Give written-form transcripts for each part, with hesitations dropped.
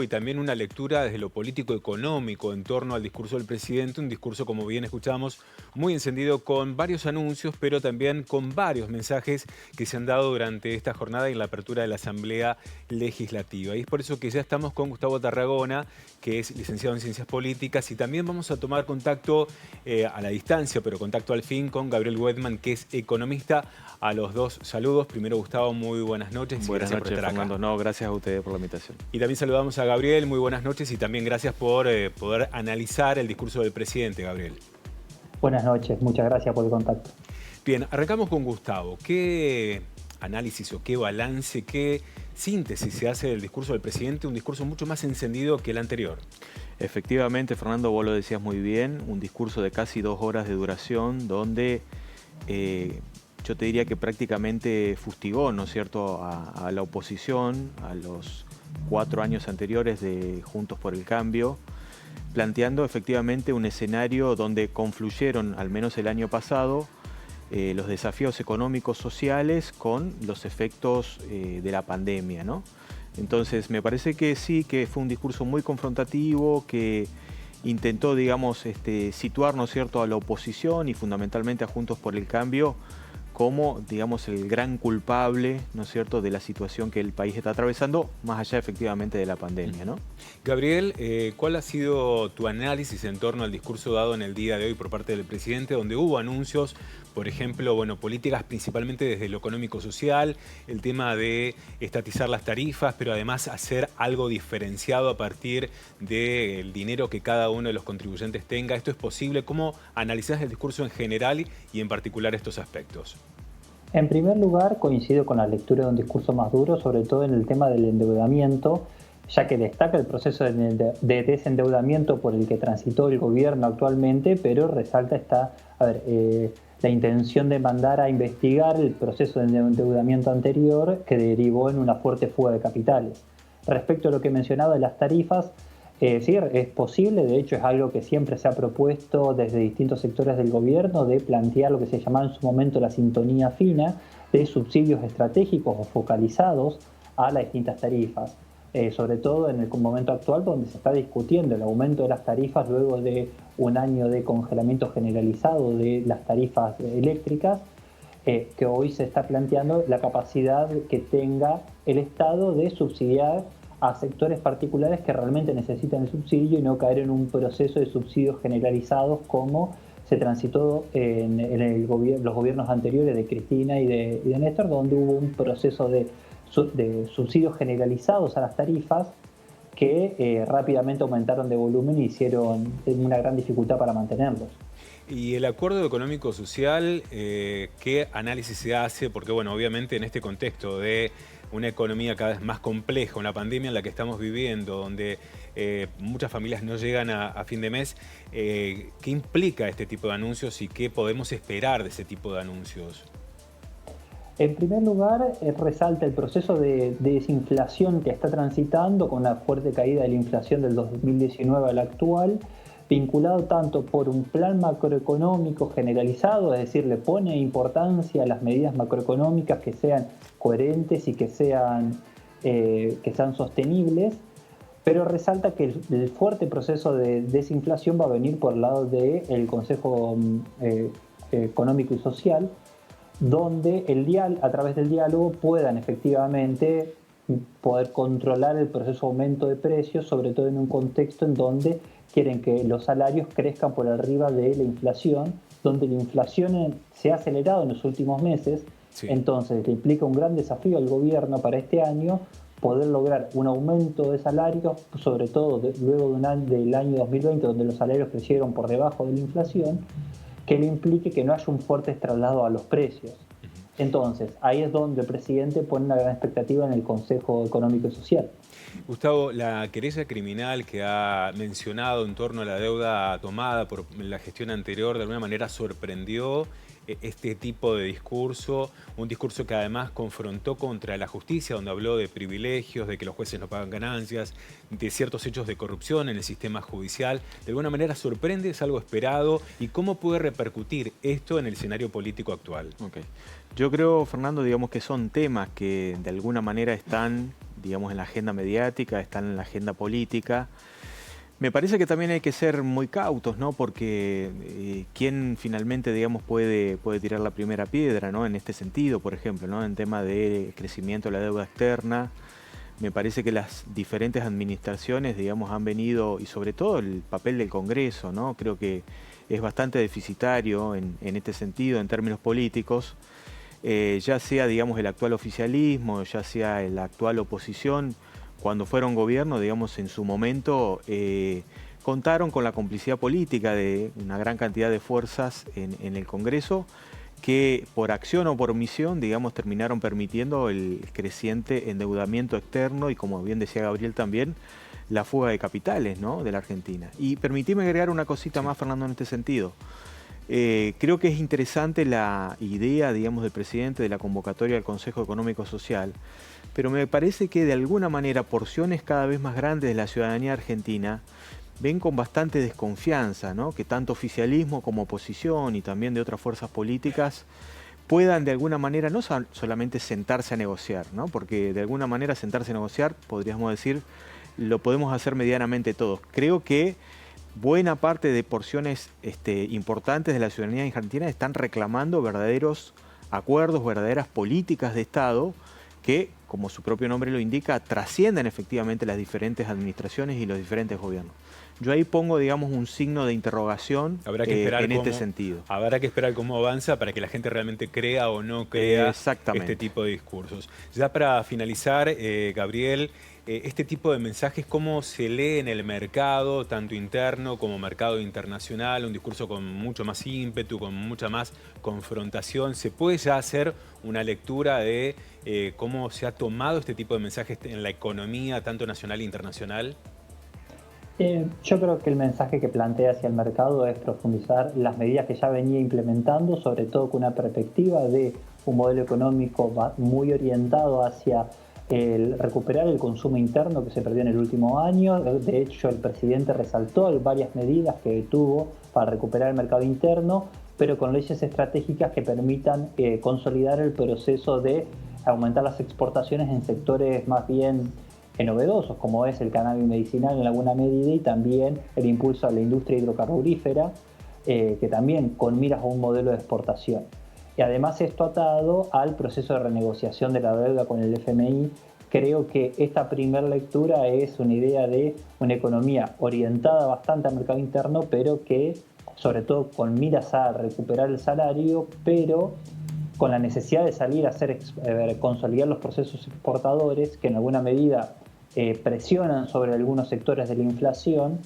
Y también una lectura desde lo político-económico en torno al discurso del presidente, un discurso, como bien escuchamos, muy encendido con varios anuncios, pero también con varios mensajes que se han dado durante esta jornada y en la apertura de la Asamblea Legislativa. Y es por eso que ya estamos con Gustavo Tarragona, que es licenciado en Ciencias Políticas, y también vamos a tomar contacto a la distancia, pero contacto al fin, con Gabriel Wedman, que es economista. A los dos saludos. Primero, Gustavo, muy buenas noches y Buenas gracias por noches, estar acá. Fernando. No, gracias a ustedes por la invitación. Y también saludamos a Gabriel, muy buenas noches y también gracias por poder analizar el discurso del presidente, Gabriel. Buenas noches, muchas gracias por el contacto. Bien, arrancamos con Gustavo. ¿Qué análisis o qué balance, qué síntesis se hace del discurso del presidente? Un discurso mucho más encendido que el anterior. Efectivamente, Fernando, vos lo decías muy bien, un discurso de casi 2 horas de duración donde yo te diría que prácticamente fustigó, ¿no es cierto?, a la oposición, a los 4 años anteriores de Juntos por el Cambio, planteando efectivamente un escenario donde confluyeron, al menos el año pasado, los desafíos económicos sociales con los efectos de la pandemia, ¿no? Entonces me parece que sí, que fue un discurso muy confrontativo, que intentó, digamos, situar, ¿no es cierto?, a la oposición y fundamentalmente a Juntos por el Cambio como, digamos, el gran culpable, ¿no es cierto?, de la situación que el país está atravesando, más allá efectivamente de la pandemia, ¿no? Gabriel, ¿cuál ha sido tu análisis en torno al discurso dado en el día de hoy por parte del presidente, donde hubo anuncios, por ejemplo, bueno, políticas principalmente desde lo económico-social, el tema de estatizar las tarifas, pero además hacer algo diferenciado a partir del dinero que cada uno de los contribuyentes tenga? ¿Esto es posible? ¿Cómo analizás el discurso en general y en particular estos aspectos? En primer lugar, coincido con la lectura de un discurso más duro, sobre todo en el tema del endeudamiento, ya que destaca el proceso de desendeudamiento por el que transitó el gobierno actualmente, pero resalta la intención de mandar a investigar el proceso de endeudamiento anterior que derivó en una fuerte fuga de capitales. Respecto a lo que mencionaba de las tarifas, sí, es posible, de hecho es algo que siempre se ha propuesto desde distintos sectores del gobierno, de plantear lo que se llamaba en su momento la sintonía fina de subsidios estratégicos o focalizados a las distintas tarifas. Sobre todo en el momento actual donde se está discutiendo el aumento de las tarifas luego de un año de congelamiento generalizado de las tarifas eléctricas, que hoy se está planteando la capacidad que tenga el Estado de subsidiar a sectores particulares que realmente necesitan el subsidio y no caer en un proceso de subsidios generalizados como se transitó en los gobiernos anteriores de Cristina y de Néstor, donde hubo un proceso de subsidios generalizados a las tarifas que rápidamente aumentaron de volumen y hicieron una gran dificultad para mantenerlos. Y el acuerdo económico-social, ¿qué análisis se hace? Porque, bueno, obviamente en este contexto de una economía cada vez más compleja, una pandemia en la que estamos viviendo, donde muchas familias no llegan a fin de mes, ¿qué implica este tipo de anuncios y qué podemos esperar de ese tipo de anuncios? En primer lugar, resalta el proceso de desinflación que está transitando con una fuerte caída de la inflación del 2019 al actual, vinculado tanto por un plan macroeconómico generalizado, es decir, le pone importancia a las medidas macroeconómicas que sean coherentes y que sean sostenibles, pero resalta que el fuerte proceso de desinflación va a venir por el lado del Consejo Económico y Social, donde a través del diálogo puedan efectivamente poder controlar el proceso de aumento de precios, sobre todo en un contexto en donde quieren que los salarios crezcan por arriba de la inflación, donde la inflación se ha acelerado en los últimos meses. Sí. Entonces le implica un gran desafío al gobierno para este año poder lograr un aumento de salarios, sobre todo luego del año 2020, donde los salarios crecieron por debajo de la inflación, que le implique que no haya un fuerte traslado a los precios. Entonces, ahí es donde el presidente pone una gran expectativa en el Consejo Económico y Social. Gustavo, la querella criminal que ha mencionado en torno a la deuda tomada por la gestión anterior, de alguna manera sorprendió este tipo de discurso, un discurso que además confrontó contra la justicia, donde habló de privilegios, de que los jueces no pagan ganancias, de ciertos hechos de corrupción en el sistema judicial. ¿De alguna manera sorprende, es algo esperado? ¿Y cómo puede repercutir esto en el escenario político actual? Okay. Yo creo, Fernando, digamos que son temas que de alguna manera están, digamos, en la agenda mediática, están en la agenda política. Me parece que también hay que ser muy cautos, ¿no? Porque quién finalmente, digamos, puede tirar la primera piedra, ¿no? En este sentido, por ejemplo, ¿no? En tema de crecimiento de la deuda externa, me parece que las diferentes administraciones, digamos, han venido, y sobre todo el papel del Congreso, ¿no? Creo que es bastante deficitario en este sentido, en términos políticos, ya sea, digamos, el actual oficialismo, ya sea la actual oposición. Cuando fueron gobierno, digamos, en su momento contaron con la complicidad política de una gran cantidad de fuerzas en el Congreso que por acción o por omisión, digamos, terminaron permitiendo el creciente endeudamiento externo y, como bien decía Gabriel también, la fuga de capitales, ¿no?, de la Argentina. Y permitime agregar una cosita más, Fernando, en este sentido. Creo que es interesante la idea, digamos, del presidente de la convocatoria del Consejo Económico Social, pero me parece que de alguna manera porciones cada vez más grandes de la ciudadanía argentina ven con bastante desconfianza, ¿no?, que tanto oficialismo como oposición y también de otras fuerzas políticas puedan de alguna manera no solamente sentarse a negociar, ¿no?, porque de alguna manera sentarse a negociar, podríamos decir, lo podemos hacer medianamente todos. Creo que buena parte de porciones importantes de la ciudadanía argentina están reclamando verdaderos acuerdos, verdaderas políticas de Estado que, como su propio nombre lo indica, trascienden efectivamente las diferentes administraciones y los diferentes gobiernos. Yo ahí pongo, digamos, un signo de interrogación en este sentido. Habrá que esperar cómo avanza para que la gente realmente crea o no crea este tipo de discursos. Ya para finalizar, Gabriel, este tipo de mensajes, ¿cómo se lee en el mercado, tanto interno como mercado internacional? Un discurso con mucho más ímpetu, con mucha más confrontación. ¿Se puede ya hacer una lectura de cómo se ha tomado este tipo de mensajes en la economía, tanto nacional e internacional? Yo creo que el mensaje que plantea hacia el mercado es profundizar las medidas que ya venía implementando, sobre todo con una perspectiva de un modelo económico muy orientado hacia recuperar el consumo interno que se perdió en el último año. De hecho, el presidente resaltó varias medidas que tuvo para recuperar el mercado interno, pero con leyes estratégicas que permitan consolidar el proceso de aumentar las exportaciones en sectores más bien novedosos, como es el cannabis medicinal en alguna medida, y también el impulso a la industria hidrocarburífera, que también con miras a un modelo de exportación. Y además esto atado al proceso de renegociación de la deuda con el FMI. Creo que esta primera lectura es una idea de una economía orientada bastante al mercado interno, pero que sobre todo con miras a recuperar el salario, pero con la necesidad de salir a consolidar los procesos exportadores que en alguna medida presionan sobre algunos sectores de la inflación.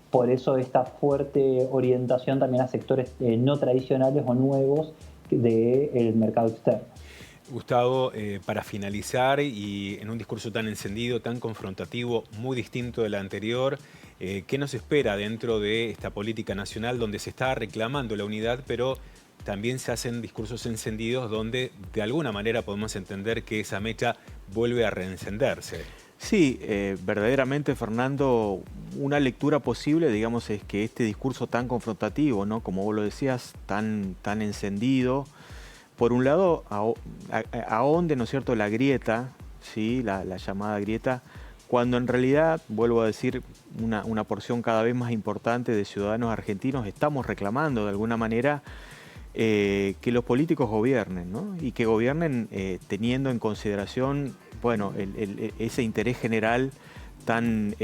Por eso esta fuerte orientación también a sectores no tradicionales o nuevos del mercado externo. Gustavo, para finalizar, y en un discurso tan encendido, tan confrontativo, muy distinto del anterior, ¿qué nos espera dentro de esta política nacional donde se está reclamando la unidad, pero también se hacen discursos encendidos donde de alguna manera podemos entender que esa mecha vuelve a reencenderse? Sí, verdaderamente, Fernando, una lectura posible, digamos, es que este discurso tan confrontativo, ¿no?, como vos lo decías, tan encendido, por un lado, ahonde, ¿no es cierto?, la grieta, ¿sí?, la llamada grieta, cuando en realidad, vuelvo a decir, una porción cada vez más importante de ciudadanos argentinos estamos reclamando de alguna manera que los políticos gobiernen, ¿no?, y que gobiernen teniendo en consideración, bueno, ese interés general tan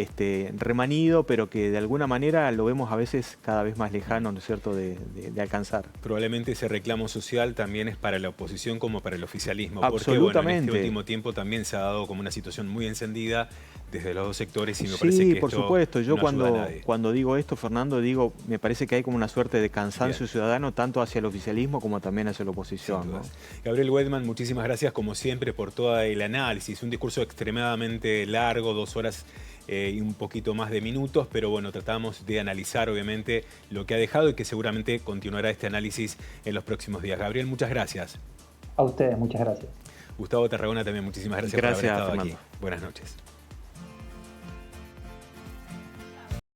remanido, pero que de alguna manera lo vemos a veces cada vez más lejano, ¿no es cierto?, de alcanzar. Probablemente ese reclamo social también es para la oposición como para el oficialismo. Absolutamente. Porque bueno, en este último tiempo también se ha dado como una situación muy encendida desde los dos sectores y me parece Sí, que por esto supuesto. Yo no ayuda a nadie. cuando digo esto, Fernando, digo, me parece que hay como una suerte de cansancio Bien. ciudadano tanto hacia el oficialismo como también hacia la oposición, Sin ¿no? dudas. Gabriel Weidman, muchísimas gracias como siempre por todo el análisis. Un discurso extremadamente largo, 2 horas y un poquito más de minutos, pero bueno, tratamos de analizar obviamente lo que ha dejado y que seguramente continuará este análisis en los próximos días. Gabriel, muchas gracias. A ustedes, muchas gracias. Gustavo Tarragona también, muchísimas gracias por haber Gracias, estado Fernando. aquí. Buenas noches.